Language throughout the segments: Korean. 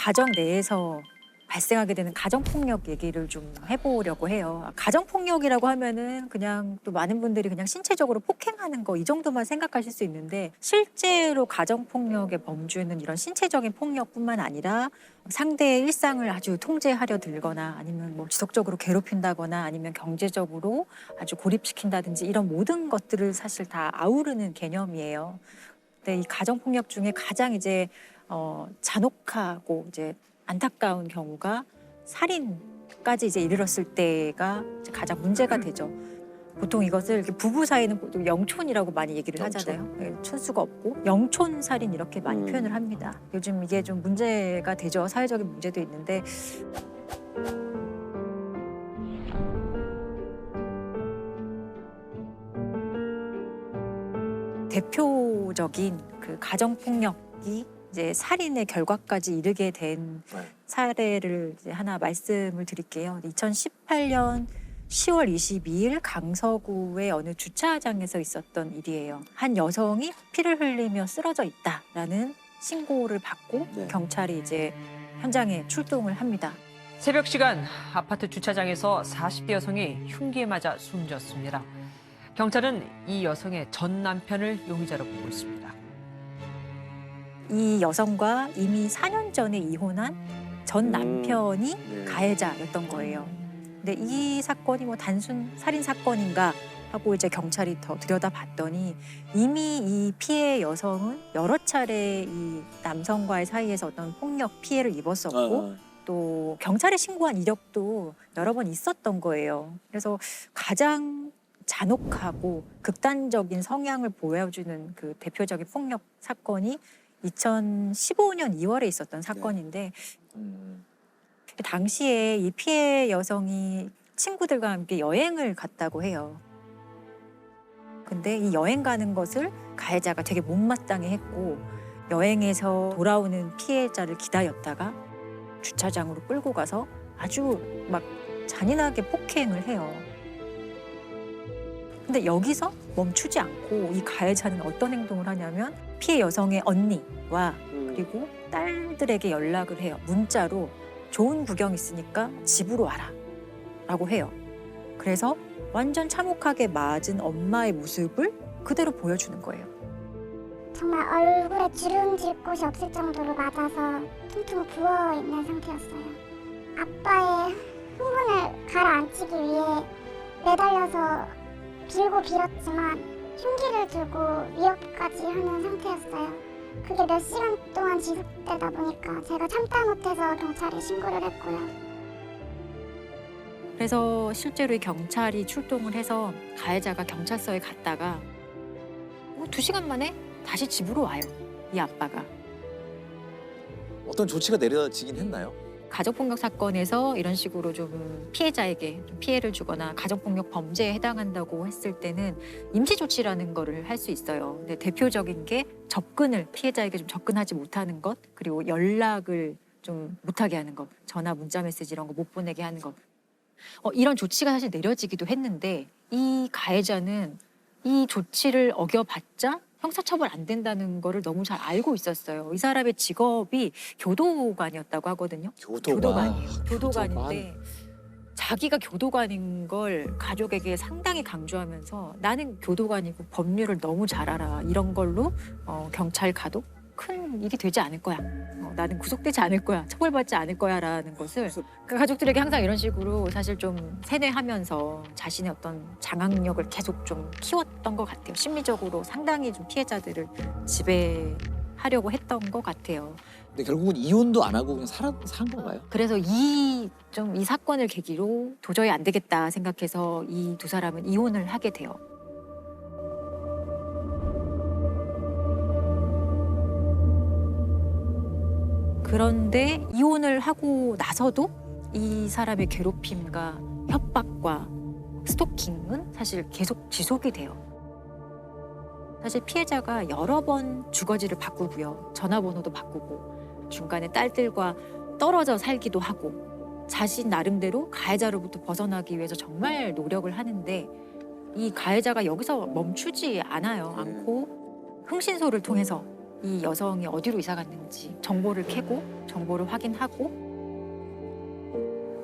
가정 내에서 발생하게 되는 가정폭력 얘기를 좀 해보려고 해요. 가정폭력이라고 하면은 그냥 또 많은 분들이 그냥 신체적으로 폭행하는 거 이 정도만 생각하실 수 있는데 실제로 가정폭력의 범주는 이런 신체적인 폭력뿐만 아니라 상대의 일상을 아주 통제하려 들거나 아니면 뭐 지속적으로 괴롭힌다거나 아니면 경제적으로 아주 고립시킨다든지 이런 모든 것들을 사실 다 아우르는 개념이에요. 근데 이 가정폭력 중에 가장 이제 잔혹하고 이제 안타까운 경우가 살인까지 이제 이르렀을 때가 이제 가장 문제가 되죠. 보통 이것을 이렇게 부부 사이는 보통 영촌이라고 많이 얘기를 하잖아요. 예, 촌수가 없고 영촌 살인 이렇게 많이 표현을 합니다. 요즘 이게 좀 문제가 되죠. 사회적인 문제도 있는데 대표적인 그 가정폭력이 이제 살인의 결과까지 이르게 된 사례를 이제 하나 말씀을 드릴게요. 2018년 10월 22일 강서구의 어느 주차장에서 있었던 일이에요. 한 여성이 피를 흘리며 쓰러져 있다라는 신고를 받고 경찰이 이제 현장에 출동을 합니다. 새벽 시간 아파트 주차장에서 40대 여성이 흉기에 맞아 숨졌습니다. 경찰은 이 여성의 전 남편을 용의자로 보고 있습니다. 이 여성과 이미 4년 전에 이혼한 전 남편이 가해자였던 거예요. 근데 이 사건이 뭐 단순 살인 사건인가 하고 이제 경찰이 더 들여다봤더니 이미 이 피해 여성은 여러 차례 이 남성과의 사이에서 어떤 폭력 피해를 입었었고 또 경찰에 신고한 이력도 여러 번 있었던 거예요. 그래서 가장 잔혹하고 극단적인 성향을 보여주는 그 대표적인 폭력 사건이 2015년 2월에 있었던 사건인데 당시에 이 피해 여성이 친구들과 함께 여행을 갔다고 해요. 근데 이 여행 가는 것을 가해자가 되게 못마땅해 했고 여행에서 돌아오는 피해자를 기다렸다가 주차장으로 끌고 가서 아주 막 잔인하게 폭행을 해요. 근데 여기서 멈추지 않고 이 가해자는 어떤 행동을 하냐면 피해 여성의 언니와 그리고 딸들에게 연락을 해요. 문자로 좋은 구경 있으니까 집으로 와라 라고 해요. 그래서 완전 참혹하게 맞은 엄마의 모습을 그대로 보여주는 거예요. 정말 얼굴에 주름질 곳이 없을 정도로 맞아서 퉁퉁 부어있는 상태였어요. 아빠의 흥분을 가라앉히기 위해 매달려서 빌고 빌었지만 흉기를 들고 위협까지 하는 상태였어요. 그게 몇 시간 동안 지속되다 보니까 제가 참다 못해서 경찰에 신고를 했고요. 그래서 실제로 이 경찰이 출동을 해서 가해자가 경찰서에 갔다가 2시간 만에 다시 집으로 와요. 이 아빠가. 어떤 조치가 내려지긴 했나요? 가족폭력 사건에서 이런 식으로 좀 피해자에게 좀 피해를 주거나 가족폭력 범죄에 해당한다고 했을 때는 임시조치라는 거를 할 수 있어요. 근데 대표적인 게 접근을 피해자에게 좀 접근하지 못하는 것 그리고 연락을 좀 못하게 하는 것 전화 문자 메시지 이런 거 못 보내게 하는 것 이런 조치가 사실 내려지기도 했는데 이 가해자는 이 조치를 어겨봤자 형사처벌 안 된다는 거를 너무 잘 알고 있었어요. 이 사람의 직업이 교도관이었다고 하거든요. 교도관이에요. 교도관인데 자기가 교도관인 걸 가족에게 상당히 강조하면서 나는 교도관이고 법률을 너무 잘 알아. 이런 걸로 경찰 가도 큰 일이 되지 않을 거야. 나는 구속되지 않을 거야. 처벌받지 않을 거야 라는 것을 그 가족들에게 항상 이런 식으로 사실 좀 세뇌하면서 자신의 어떤 장악력을 계속 좀 키웠던 것 같아요. 심리적으로 상당히 좀 피해자들을 지배하려고 했던 것 같아요. 근데 결국은 이혼도 안 하고 그냥 산 건가요? 그래서 이 사건을 계기로 도저히 안 되겠다 생각해서 이 두 사람은 이혼을 하게 돼요. 그런데 이혼을 하고 나서도 이 사람의 괴롭힘과 협박과 스토킹은 사실 계속 지속이 돼요. 사실 피해자가 여러 번 주거지를 바꾸고요. 전화번호도 바꾸고 중간에 딸들과 떨어져 살기도 하고 자신 나름대로 가해자로부터 벗어나기 위해서 정말 노력을 하는데 이 가해자가 여기서 멈추지 않고 흥신소를 통해서 이 여성이 어디로 이사 갔는지 정보를 캐고 정보를 확인하고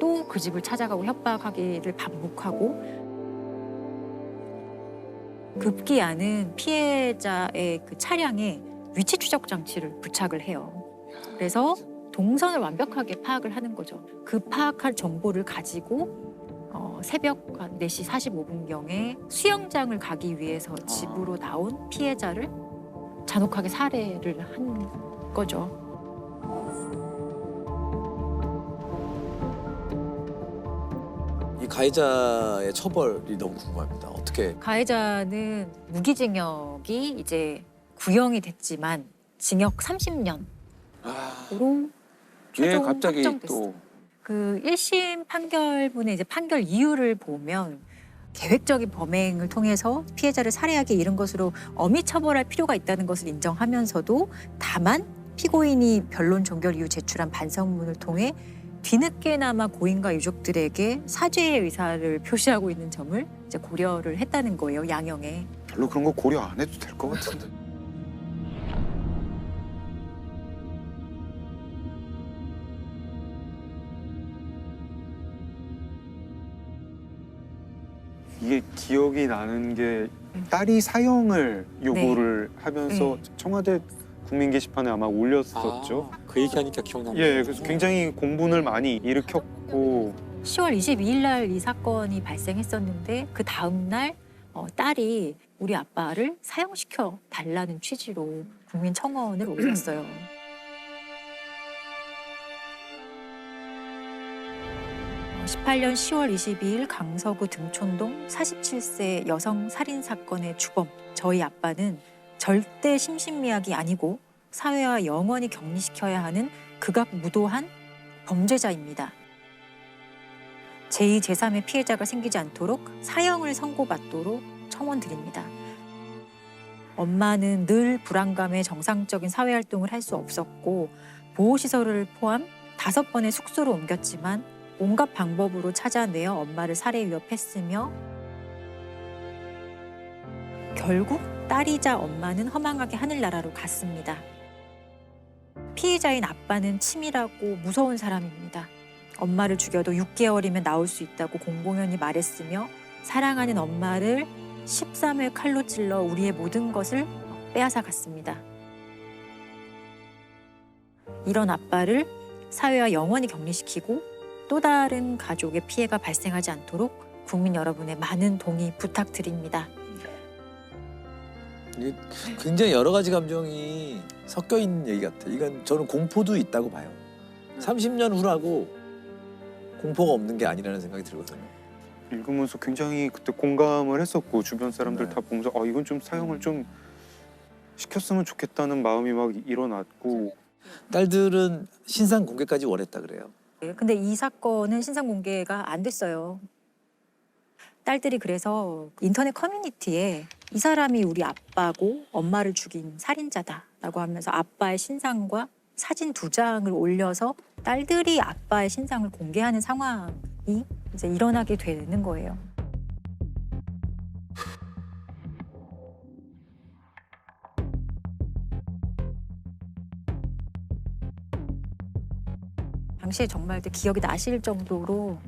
또 그 집을 찾아가고 협박하기를 반복하고 급기야는 피해자의 그 차량에 위치 추적 장치를 부착을 해요. 그래서 동선을 완벽하게 파악을 하는 거죠. 그 파악할 정보를 가지고 새벽 한 4시 45분경에 수영장을 가기 위해서 집으로 나온 피해자를 잔혹하게 살해를 한 거죠. 이 가해자의 처벌이 너무 궁금합니다. 어떻게? 가해자는 무기징역이 이제 구형이 됐지만 징역 30년으로 아, 최종 갑자기 확정됐어요. 또 그 1심 판결문의 이제 판결 이유를 보면 계획적인 범행을 통해서 피해자를 살해하기 이른 것으로 엄히 처벌할 필요가 있다는 것을 인정하면서도 다만 피고인이 변론 종결 이후 제출한 반성문을 통해 뒤늦게나마 고인과 유족들에게 사죄의 의사를 표시하고 있는 점을 이제 고려를 했다는 거예요, 양형에. 별로 그런 거 고려 안 해도 될 것 같은데. 이게 기억이 나는 게 딸이 사형을 요구를 하면서 청와대 국민 게시판에 아마 올렸었죠. 그 얘기하니까 기억납니다. 예, 그래서 굉장히 공분을 많이 일으켰고 10월 22일 날 이 사건이 발생했었는데 그 다음 날 딸이 우리 아빠를 사형시켜 달라는 취지로 국민청원을 올렸어요. 어, 18년 10월 22일 강서구 등촌동 47세 여성 살인 사건의 주범 저희 아빠는 절대 심신미약이 아니고 사회와 영원히 격리시켜야 하는 극악무도한 범죄자입니다. 제2, 제3의 피해자가 생기지 않도록 사형을 선고받도록 청원드립니다. 엄마는 늘 불안감에 정상적인 사회활동을 할 수 없었고 보호시설을 포함 5번의 숙소로 옮겼지만 온갖 방법으로 찾아내어 엄마를 살해 위협했으며 결국 딸이자 엄마는 허망하게 하늘나라로 갔습니다. 피해자인 아빠는 치밀하고 무서운 사람입니다. 엄마를 죽여도 6개월이면 나올 수 있다고 공공연히 말했으며 사랑하는 엄마를 13회 칼로 찔러 우리의 모든 것을 빼앗아 갔습니다. 이런 아빠를 사회와 영원히 격리시키고 또 다른 가족의 피해가 발생하지 않도록 국민 여러분의 많은 동의 부탁드립니다. 이게 굉장히 여러 가지 감정이 섞여 있는 얘기 같아요. 이건 저는 공포도 있다고 봐요. 30년 후라고 공포가 없는 게 아니라는 생각이 들거든요. 읽으면서 굉장히 그때 공감을 했었고 주변 사람들 네. 다 보면서 이건 좀 사형을 좀 시켰으면 좋겠다는 마음이 막 일어났고 딸들은 신상 공개까지 원했다 그래요. 근데 이 사건은 신상 공개가 안 됐어요. 딸들이 그래서 인터넷 커뮤니티에 이 사람이 우리 아빠고 엄마를 죽인 살인자다라고 하면서 아빠의 신상과 사진 2장을 올려서 딸들이 아빠의 신상을 공개하는 상황이 이제 일어나게 되는 거예요. 당시에 정말 기억이 나실 정도로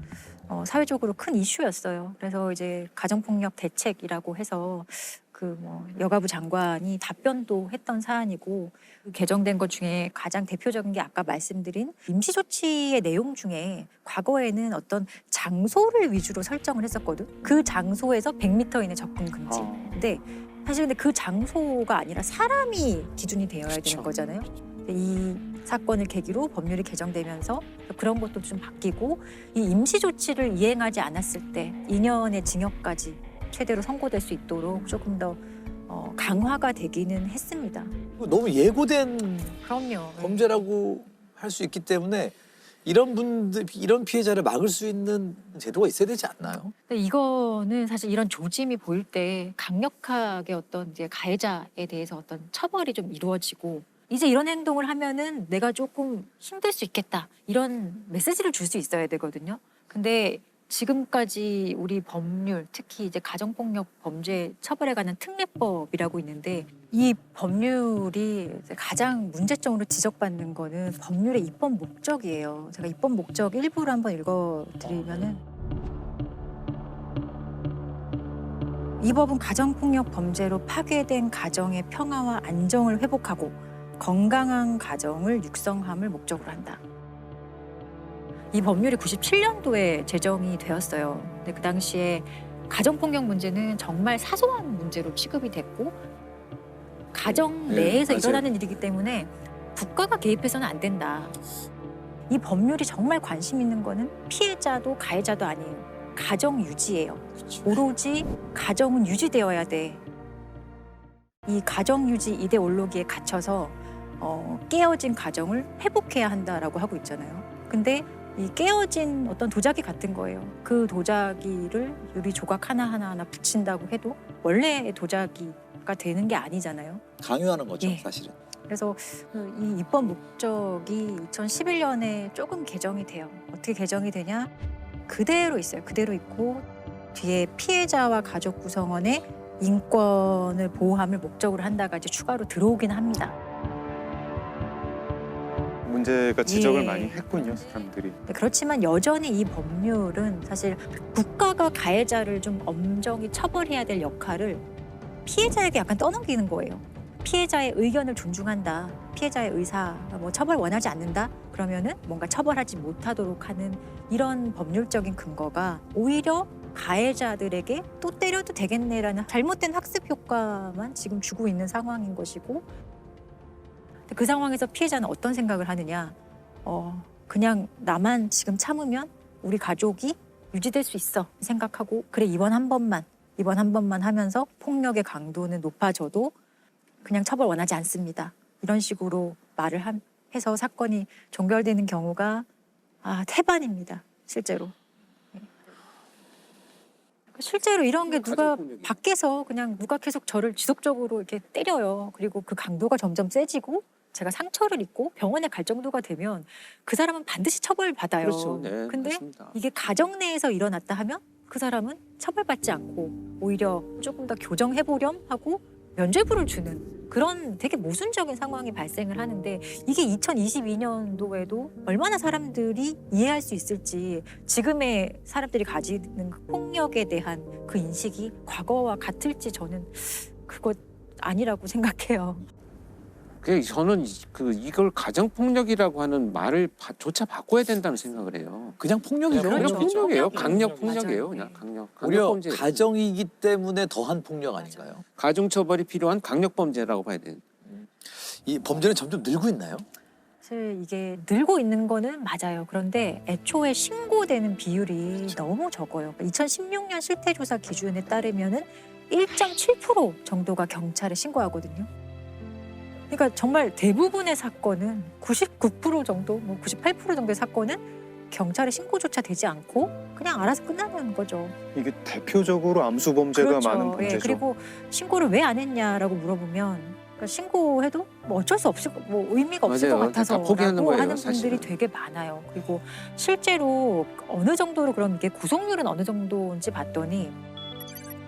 사회적으로 큰 이슈였어요. 그래서 이제 가정폭력 대책이라고 해서 여가부 장관이 답변도 했던 사안이고 개정된 것 중에 가장 대표적인 게 아까 말씀드린 임시조치의 내용 중에 과거에는 어떤 장소를 위주로 설정을 했었거든. 그 장소에서 100m 이내 접근 금지. 근데 사실 그 장소가 아니라 사람이 기준이 되어야 되는 거잖아요. 이 사건을 계기로 법률이 개정되면서 그런 것도 좀 바뀌고 이 임시조치를 이행하지 않았을 때 2년의 징역까지 최대로 선고될 수 있도록 조금 더 강화가 되기는 했습니다. 너무 예고된 그럼요. 범죄라고 할 수 있기 때문에 이런 피해자를 막을 수 있는 제도가 있어야 되지 않나요? 근데 이거는 사실 이런 조짐이 보일 때 강력하게 어떤 이제 가해자에 대해서 어떤 처벌이 좀 이루어지고 이제 이런 행동을 하면은 내가 조금 힘들 수 있겠다 이런 메시지를 줄 수 있어야 되거든요. 근데 지금까지 우리 법률, 특히 이제 가정폭력 범죄 처벌에 관한 특례법이라고 있는데 이 법률이 이제 가장 문제점으로 지적받는 거는 법률의 입법 목적이에요. 제가 입법 목적 일부를 한번 읽어드리면은 이 법은 가정폭력 범죄로 파괴된 가정의 평화와 안정을 회복하고 건강한 가정을 육성함을 목적으로 한다. 이 법률이 97년도에 제정이 되었어요. 근데 그 당시에 가정폭력 문제는 정말 사소한 문제로 취급이 됐고 가정 내에서 맞아요. 일어나는 일이기 때문에 국가가 개입해서는 안 된다. 이 법률이 정말 관심 있는 거는 피해자도 가해자도 아니에요. 가정 유지예요. 오로지 가정은 유지되어야 돼. 이 가정 유지 이데올로기에 갇혀서 깨어진 가정을 회복해야 한다라고 하고 있잖아요. 근데 이 깨어진 어떤 도자기 같은 거예요. 그 도자기를 유리 조각 하나하나 붙인다고 해도 원래의 도자기가 되는 게 아니잖아요. 강요하는 거죠, 예. 사실은. 그래서 이 입법 목적이 2011년에 조금 개정이 돼요. 어떻게 개정이 되냐? 그대로 있어요. 그대로 있고 뒤에 피해자와 가족 구성원의 인권을 보호함을 목적으로 한다가 이제 추가로 들어오긴 합니다. 문제가 지적을 예. 많이 했군요, 사람들이. 그렇지만 여전히 이 법률은 사실 국가가 가해자를 좀 엄정히 처벌해야 될 역할을 피해자에게 약간 떠넘기는 거예요. 피해자의 의견을 존중한다. 피해자의 의사, 뭐 처벌 원하지 않는다. 그러면은 뭔가 처벌하지 못하도록 하는 이런 법률적인 근거가 오히려 가해자들에게 또 때려도 되겠네라는 잘못된 학습 효과만 지금 주고 있는 상황인 것이고 그 상황에서 피해자는 어떤 생각을 하느냐. 그냥 나만 지금 참으면 우리 가족이 유지될 수 있어 생각하고 그래 이번 한 번만 하면서 폭력의 강도는 높아져도 그냥 처벌 원하지 않습니다. 이런 식으로 말을 해서 사건이 종결되는 경우가 태반입니다. 실제로. 실제로 이런 게 누가 밖에서 그냥 누가 계속 저를 지속적으로 이렇게 때려요. 그리고 그 강도가 점점 세지고 제가 상처를 입고 병원에 갈 정도가 되면 그 사람은 반드시 처벌받아요. 그렇죠. 네, 근데 맞습니다. 이게 가정 내에서 일어났다 하면 그 사람은 처벌받지 않고 오히려 조금 더 교정해보렴 하고 면죄부를 주는 그런 되게 모순적인 상황이 발생을 하는데 이게 2022년도에도 얼마나 사람들이 이해할 수 있을지 지금의 사람들이 가지는 그 폭력에 대한 그 인식이 과거와 같을지 저는 그거 아니라고 생각해요. 저는 이걸 가정폭력이라고 하는 말을 조차 바꿔야 된다는 생각을 해요. 그냥 폭력이죠. 그냥 그렇죠. 폭력이에요. 폭력이에요. 강력 폭력이에요. 맞아요. 그냥 네. 강력 오히려 범죄. 가정이기 때문에 더한 폭력 아닌가요? 가중 처벌이 필요한 강력 범죄라고 봐야 돼요. 이 범죄는 점점 늘고 있나요? 사실 이게 늘고 있는 거는 맞아요. 그런데 애초에 신고되는 비율이 너무 적어요. 2016년 실태조사 기준에 따르면은 1.7% 정도가 경찰에 신고하거든요. 그러니까 정말 대부분의 사건은 99% 정도, 뭐 98% 정도의 사건은 경찰에 신고조차 되지 않고 그냥 알아서 끝나는 거죠. 이게 대표적으로 암수 범죄가 그렇죠. 많은 범죄죠. 예, 그리고 신고를 왜 안 했냐라고 물어보면 그러니까 신고해도 뭐 어쩔 수 없을 뭐 의미가 없을 맞아요. 것 같아서 다 포기하는 거예요, 하는 사실은. 분들이 되게 많아요. 그리고 실제로 어느 정도로 그럼 이게 구속률은 어느 정도인지 봤더니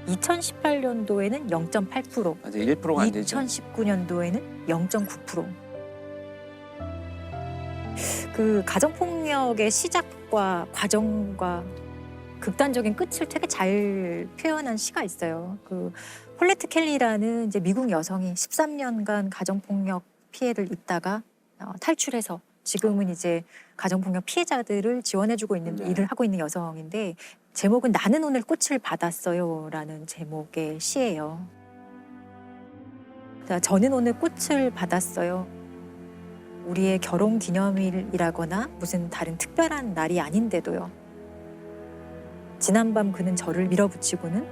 2018년도에는 0.8%, 맞아요. 1%가 안 되죠. 2019년도에는 0.9%. 그 가정폭력의 시작과 과정과 극단적인 끝을 되게 잘 표현한 시가 있어요. 그 폴레트 켈리라는 이제 미국 여성이 13년간 가정폭력 피해를 입다가 탈출해서 지금은 이제 가정폭력 피해자들을 지원해주고 있는 네. 일을 하고 있는 여성인데 제목은 나는 오늘 꽃을 받았어요라는 제목의 시예요. 자, 저는 오늘 꽃을 받았어요. 우리의 결혼 기념일이라거나 무슨 다른 특별한 날이 아닌데도요. 지난밤 그는 저를 밀어붙이고는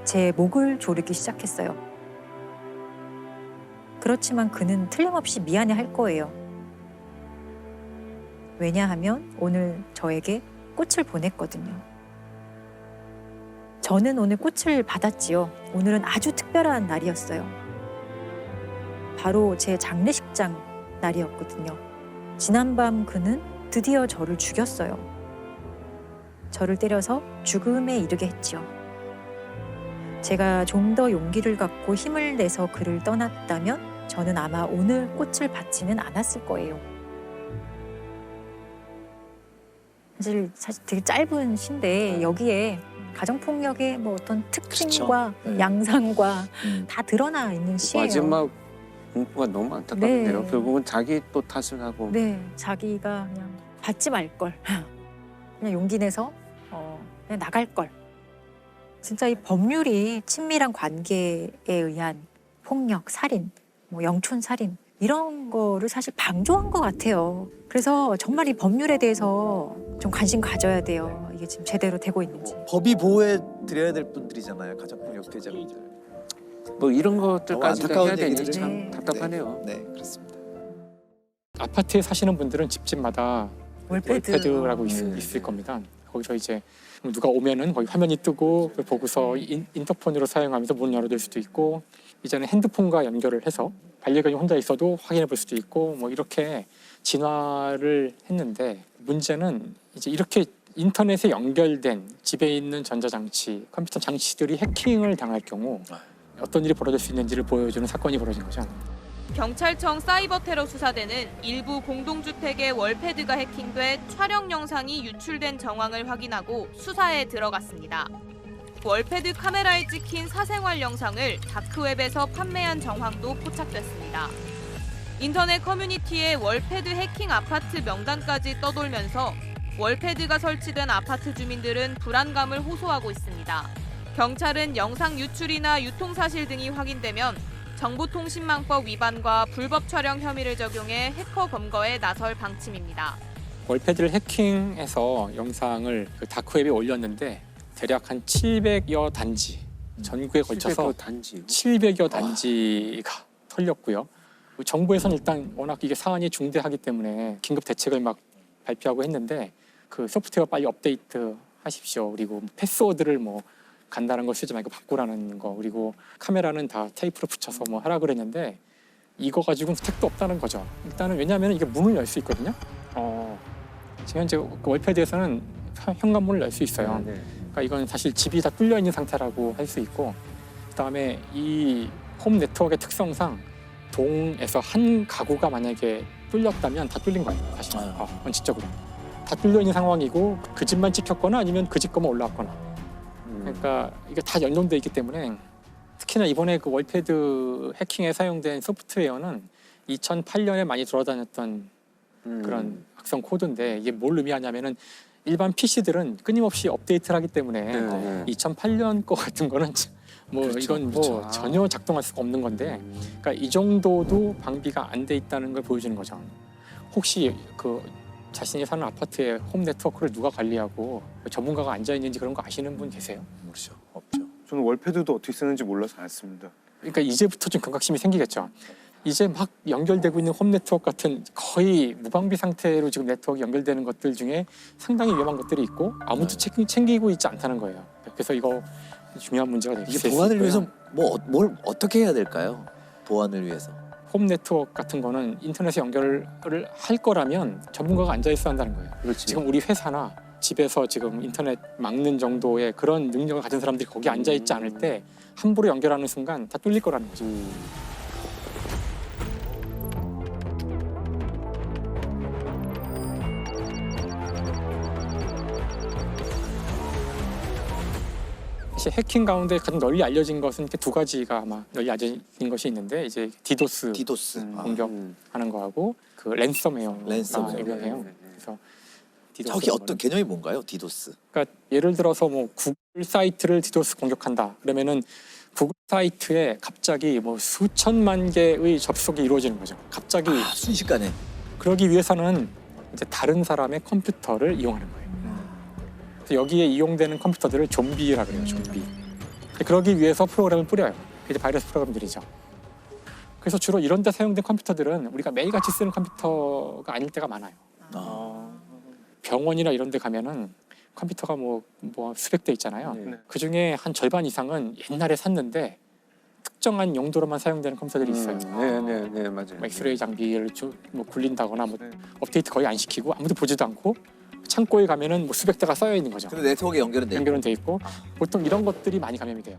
제 목을 조르기 시작했어요. 그렇지만 그는 틀림없이 미안해할 거예요. 왜냐하면 오늘 저에게 꽃을 보냈거든요. 저는 오늘 꽃을 받았지요. 오늘은 아주 특별한 날이었어요. 바로 제 장례식장 날이었거든요. 지난밤 그는 드디어 저를 죽였어요. 저를 때려서 죽음에 이르게 했지요. 제가 좀 더 용기를 갖고 힘을 내서 그를 떠났다면 저는 아마 오늘 꽃을 받지는 않았을 거예요. 사실 되게 짧은 시인데 여기에 가정폭력의 뭐 어떤 특징과 네. 양상과 다 드러나 있는 시예요. 마지막 공포가 너무 안타깝네요. 네. 결국은 자기 또 탓을 하고. 네, 자기가 그냥 받지 말 걸, 그냥 용기 내서 그냥 나갈 걸. 진짜 이 법률이 친밀한 관계에 의한 폭력, 살인, 뭐 영촌 살인 이런 거를 사실 방조한 것 같아요. 그래서 정말 이 법률에 대해서 좀 관심 가져야 돼요. 이게 지금 제대로 되고 있는지. 법이 보호해 드려야 될 분들이잖아요. 가정폭력 피해자분들. 뭐 이런 너무 것들까지 안타까운 해야 되니 얘기들을 참 네. 답답하네요. 네, 그렇습니다. 아파트에 사시는 분들은 집집마다 월패드. 월패드라고 네. 있을 겁니다. 거기서 이제 누가 오면은 거기 화면이 뜨고 그걸 보고서 인터폰으로 사용하면서 문 열어둘 수도 있고, 이제는 핸드폰과 연결을 해서 반려견이 혼자 있어도 확인해 볼 수도 있고, 뭐 이렇게 진화를 했는데, 문제는 이제 이렇게 인터넷에 연결된 집에 있는 전자장치, 컴퓨터 장치들이 해킹을 당할 경우 어떤 일이 벌어질 수 있는지를 보여주는 사건이 벌어진 거죠. 경찰청 사이버 테러 수사대는 일부 공동주택의 월패드가 해킹돼 촬영 영상이 유출된 정황을 확인하고 수사에 들어갔습니다. 월패드 카메라에 찍힌 사생활 영상을 다크웹에서 판매한 정황도 포착됐습니다. 인터넷 커뮤니티에 월패드 해킹 아파트 명단까지 떠돌면서 월패드가 설치된 아파트 주민들은 불안감을 호소하고 있습니다. 경찰은 영상 유출이나 유통 사실 등이 확인되면 정보통신망법 위반과 불법 촬영 혐의를 적용해 해커 검거에 나설 방침입니다. 월패드를 해킹해서 영상을 그 다크웹에 올렸는데 대략 한 700여 단지, 전국에 걸쳐서 700여 단지가 털렸고요. 정부에서는 일단 워낙 이게 사안이 중대하기 때문에 긴급 대책을 막 발표하고 했는데, 그 소프트웨어 빨리 업데이트 하십시오. 그리고 패스워드를 뭐 간단한 거 쓰지 말고 바꾸라는 거, 그리고 카메라는 다 테이프로 붙여서 뭐 하라 그랬는데, 이거 가지고는 택도 없다는 거죠. 일단은 왜냐하면 이게 문을 열 수 있거든요. 지금 현재 그 월패드에서는 현관문을 열 수 있어요. 네. 그러니까 이건 사실 집이 다 뚫려 있는 상태라고 할 수 있고, 그다음에 이 홈 네트워크의 특성상 동에서 한 가구가 만약에 뚫렸다면 다 뚫린 거예요. 사실 원칙적으로 다 뚫려 있는 상황이고, 그 집만 찍혔거나 아니면 그 집 거만 올라왔거나. 그러니까 이게 다 연동돼 있기 때문에, 특히나 이번에 그 월패드 해킹에 사용된 소프트웨어는 2008년에 많이 돌아다녔던 그런 악성 코드인데, 이게 뭘 의미하냐면은 일반 PC들은 끊임없이 업데이트를 하기 때문에 2008년 거 같은 거는 뭐 그렇죠. 이건 뭐 그렇죠. 전혀 작동할 수가 없는 건데, 그러니까 이 정도도 방비가 안 돼 있다는 걸 보여주는 거죠. 혹시 그 자신이 사는 아파트의 홈 네트워크를 누가 관리하고 전문가가 앉아 있는지 그런 거 아시는 분 계세요? 모르죠. 없죠. 저는 월패드도 어떻게 쓰는지 몰라서 안 씁니다. 그러니까 이제부터 좀 경각심이 생기겠죠. 이제 막 연결되고 있는 홈 네트워크 같은 거의 무방비 상태로 지금 네트워크 연결되는 것들 중에 상당히 위험한 것들이 있고, 아무도 챙기고 있지 않다는 거예요. 그래서 이거 중요한 문제가 될 수 이게 있고요. 보안을 위해서 뭘 어떻게 해야 될까요? 보안을 위해서. 홈 네트워크 같은 거는 인터넷에 연결을 할 거라면 전문가가 앉아 있어야 한다는 거예요. 그렇지. 지금 우리 회사나 집에서 지금 인터넷 막는 정도의 그런 능력을 가진 사람들이 거기 앉아 있지 않을 때 함부로 연결하는 순간 다 뚫릴 거라는 거죠. 사실 해킹 가운데 가장 널리 알려진 것은 이렇게 두 가지가 아마 널리 알려진 것이 있는데, 이제 디도스 공격하는 거하고 그 랜섬웨어가 랜섬웨어. 유명해요. 그래서 디도스 저기 어떤 개념이 뭔가요? 디도스. 그러니까 예를 들어서 뭐 구글 사이트를 디도스 공격한다. 그러면은 구글 사이트에 갑자기 뭐 수천만 개의 접속이 이루어지는 거죠. 갑자기. 순식간에. 그러기 위해서는 이제 다른 사람의 컴퓨터를 이용하는 거예요. 그래서 여기에 이용되는 컴퓨터들을 좀비라 그래요. 좀비. 그러기 위해서 프로그램을 뿌려요. 이제 바이러스 프로그램들이죠. 그래서 주로 이런 데 사용된 컴퓨터들은 우리가 매일같이 쓰는 컴퓨터가 아닐 때가 많아요. 병원이나 이런 데 가면은 컴퓨터가 뭐 수백 대 있잖아요. 네. 그 중에 한 절반 이상은 옛날에 샀는데 특정한 용도로만 사용되는 컴퓨터들이 있어요. 네, 맞아요. 뭐 엑스레이 장비를 뭐 굴린다거나 뭐 네. 업데이트 거의 안 시키고 아무도 보지도 않고 창고에 가면은 뭐 수백 대가 쌓여 있는 거죠. 근데 네트워크에 연결은 돼요. 연결은 돼 있고 보통 이런 것들이 많이 감염이 돼요.